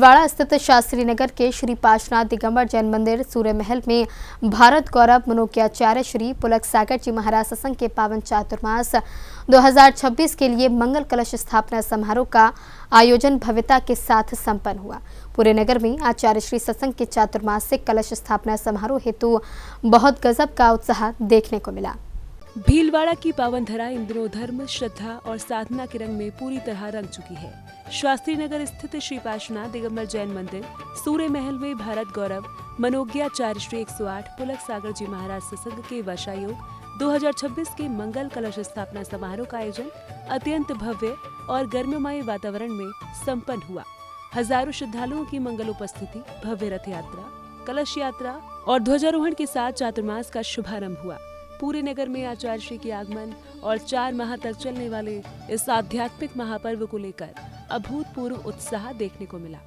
भीलवाड़ा स्थित शास्त्री नगर के श्री पार्श्वनाथ दिगंबर जैन मंदिर सूर्य महल में भारत गौरव मनोज्ञाचार्य श्री पुलक सागर जी महाराज सत्संग के पावन चातुर्मास 2026 के लिए मंगल कलश स्थापना समारोह का आयोजन भव्यता के साथ संपन्न हुआ। पूरे नगर में आचार्य श्री सत्संग के चातुर्मासिक कलश स्थापना समारोह हेतु बहुत गजब का उत्साह देखने को मिला। भीलवाड़ा की पावन धरा इन दिनों धर्म, श्रद्धा और साधना के रंग में पूरी तरह रंग चुकी है। शास्त्री नगर स्थित श्री पार्श्वनाथ दिगंबर जैन मंदिर सूर्य महल में भारत गौरव मनोज्ञाचार्य श्री 108 पुलक सागर जी महाराज सत्संग के वर्षायोग 2026 के मंगल कलश स्थापना समारोह का आयोजन अत्यंत भव्य और गर्ममय वातावरण में संपन्न हुआ। हजारों श्रद्धालुओं की मंगल उपस्थिति, भव्य रथ यात्रा, कलश यात्रा और ध्वजारोहण के साथ चातुर्मास का शुभारंभ हुआ। पूरे नगर में आचार्य श्री के आगमन और 4 माह तक चलने वाले इस आध्यात्मिक महापर्व को लेकर अभूतपूर्व उत्साह देखने को मिला।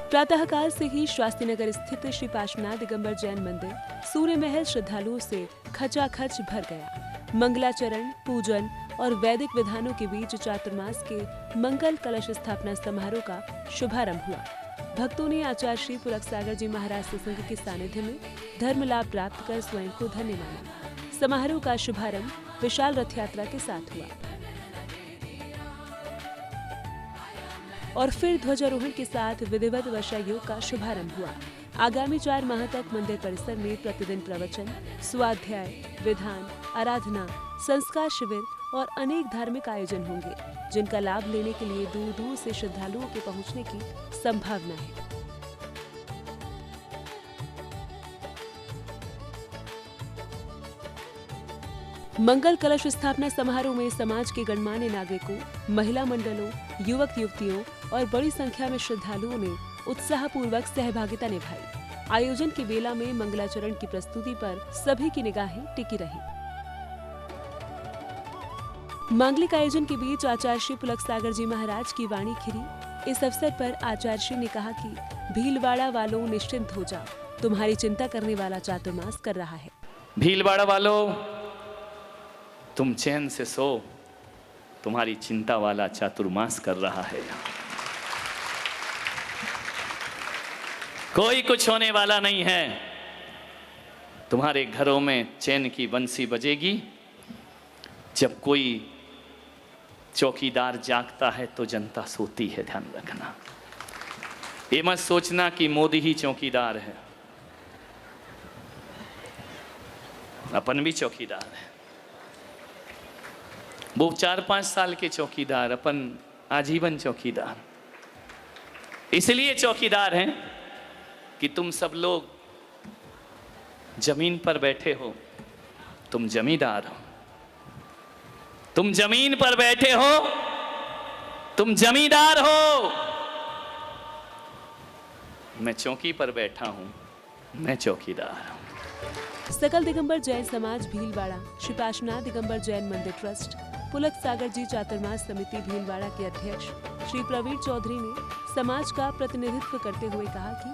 प्रातःकाल से ही शास्त्री नगर स्थित श्री पार्श्वनाथ दिगंबर जैन मंदिर सूर्य महल श्रद्धालुओं से खचाखच भर गया। मंगलाचरण, पूजन और वैदिक विधानों के बीच चातुर्मास के मंगल कलश स्थापना समारोह का शुभारंभ हुआ। भक्तों ने आचार्य श्री पुलक सागर जी महाराज सत्संग के सानिध्य में धर्म लाभ प्राप्त कर स्वयं को धन्य माना। समारोह का शुभारंभ विशाल रथ यात्रा के साथ हुआ और फिर ध्वजारोहण के साथ विधिवत वर्षायोग का शुभारंभ हुआ। आगामी 4 माह तक मंदिर परिसर में प्रतिदिन प्रवचन, स्वाध्याय, विधान, आराधना, संस्कार शिविर और अनेक धार्मिक आयोजन होंगे, जिनका लाभ लेने के लिए दूर दूर से श्रद्धालुओं के पहुंचने की संभावना है। मंगल कलश स्थापना समारोह में समाज के गणमान्य नागरिकों, महिला मंडलों, युवक युवतियों और बड़ी संख्या में श्रद्धालुओं ने उत्साहपूर्वक सहभागिता निभाई। आयोजन की बेला में मंगलाचरण की प्रस्तुति पर सभी की निगाहें टिकी रही। मांगलिक आयोजन के बीच आचार्य श्री पुलक सागर जी महाराज की वाणी खिरी। इस अवसर पर आचार्य श्री ने कहा कि भीलवाड़ा वालों निश्चिंत हो जाओ, तुम्हारी चिंता करने वाला चातुर्मास कर रहा है। भीलवाड़ा वालों, तुम चैन से सो, तुम्हारी चिंता वाला चातुर्मास कर रहा है। कोई कुछ होने वाला नहीं है। तुम्हारे घरों में चैन की बंसी बजेगी। जब कोई चौकीदार जागता है तो जनता सोती है। ध्यान रखना, ये मत सोचना कि मोदी ही चौकीदार है। अपन भी चौकीदार है। वो 4-5 साल के चौकीदार, अपन आजीवन चौकीदार। इसलिए चौकीदार हैं कि तुम सब लोग जमीन पर बैठे हो, तुम जमींदार हो। तुम जमीन पर बैठे हो, तुम जमींदार हो। मैं चौकी पर बैठा हूं, मैं चौकीदार हूं। सकल दिगंबर जैन समाज भीलवाड़ा, श्री पार्श्वनाथ दिगंबर जैन मंदिर ट्रस्ट, पुलक सागर जी चातुर्मास समिति भीलवाड़ा के अध्यक्ष श्री प्रवीण चौधरी ने समाज का प्रतिनिधित्व करते हुए कहा कि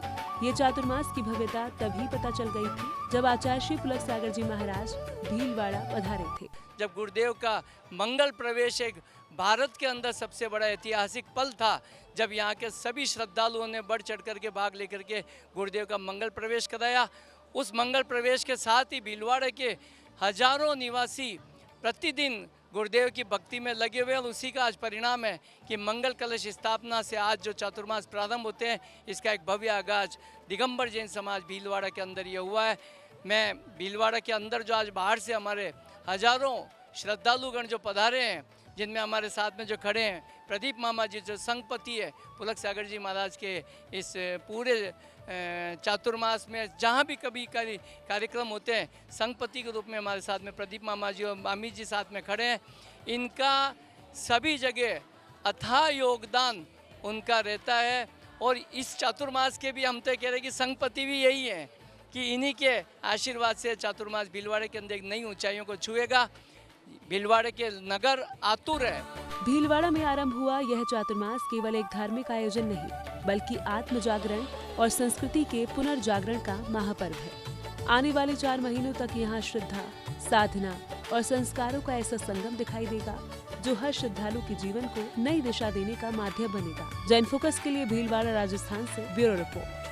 ये चातुर्मास की भव्यता तभी पता चल गई थी जब आचार्य श्री पुलक सागर जी महाराज भीलवाड़ा पधारे थे। जब गुरुदेव का मंगल प्रवेश एक भारत के अंदर सबसे बड़ा ऐतिहासिक पल था, जब यहाँ के सभी श्रद्धालुओं ने बढ़ चढ़ करके भाग लेकर के गुरुदेव का मंगल प्रवेश कराया। उस मंगल प्रवेश के साथ ही भीलवाड़ा के हजारों निवासी प्रतिदिन गुरुदेव की भक्ति में लगे हुए, और उसी का आज परिणाम है कि मंगल कलश स्थापना से आज जो चातुर्मास प्रारंभ होते हैं, इसका एक भव्य आगाज दिगंबर जैन समाज भीलवाड़ा के अंदर ये हुआ है। मैं भीलवाड़ा के अंदर जो आज बाहर से हमारे हजारों श्रद्धालुगण जो पधारे हैं, जिनमें हमारे साथ में जो खड़े हैं प्रदीप मामा जी, जो संघपति है पुलक सागर जी महाराज के इस पूरे चातुर्मास में जहाँ भी कभी कार्यक्रम होते हैं, संघपति के रूप में हमारे साथ में प्रदीप मामा जी और मामी जी साथ में खड़े हैं। इनका सभी जगह अथाह योगदान उनका रहता है। और इस चातुर्मास के भी हम तो कह रहे हैं कि संघपति भी यही है कि इन्हीं के आशीर्वाद से चातुर्मास भीलवाड़ा के अंदर एक नई ऊंचाइयों को छुएगा। भीलवाड़ा के नगर आतुर है। भीलवाड़ा में आरंभ हुआ यह चातुर्मास केवल एक धार्मिक आयोजन नहीं, बल्कि आत्म जागरण और संस्कृति के पुनर्जागरण का महापर्व है। आने वाले 4 महीनों तक यहाँ श्रद्धा, साधना और संस्कारों का ऐसा संगम दिखाई देगा जो हर श्रद्धालु के जीवन को नई दिशा देने का माध्यम बनेगा। जैन फोकस के लिए भीलवाड़ा राजस्थान से ब्यूरो रिपोर्ट।